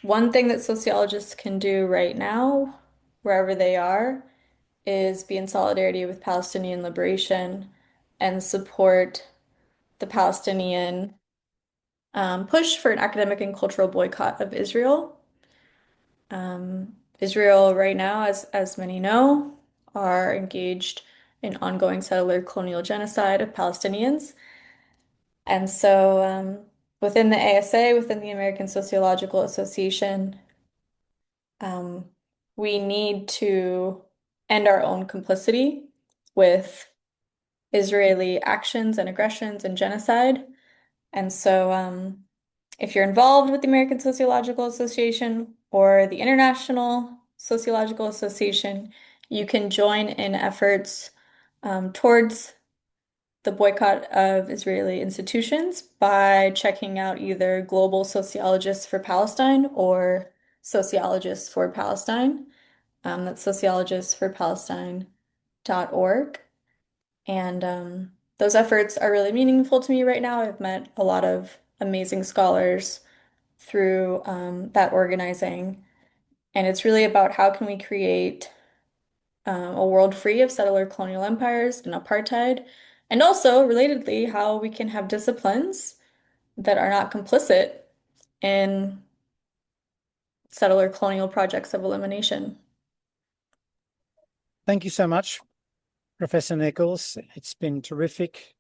one thing that sociologists can do right now, wherever they are, is be in solidarity with Palestinian liberation and support the Palestinian push for an academic and cultural boycott of Israel. Israel right now, as many know, are engaged in ongoing settler colonial genocide of Palestinians. And so within the ASA, within the American Sociological Association, um, we need to end our own complicity with Israeli actions and aggressions and genocide. And so if you're involved with the American Sociological Association or the International Sociological Association, you can join in efforts towards the boycott of Israeli institutions by checking out either Global Sociologists for Palestine or Sociologists for Palestine. That's sociologistsforpalestine.org. And those efforts are really meaningful to me right now. I've met a lot of amazing scholars through that organizing. And it's really about how can we create a world free of settler colonial empires and apartheid, and also, relatedly, how we can have disciplines that are not complicit in settler colonial projects of elimination. Thank you so much, Professor Nicholls. It's been terrific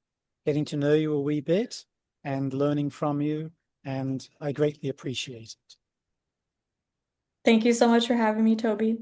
getting to know you a wee bit and learning from you, and I greatly appreciate it. Thank you so much for having me, Toby.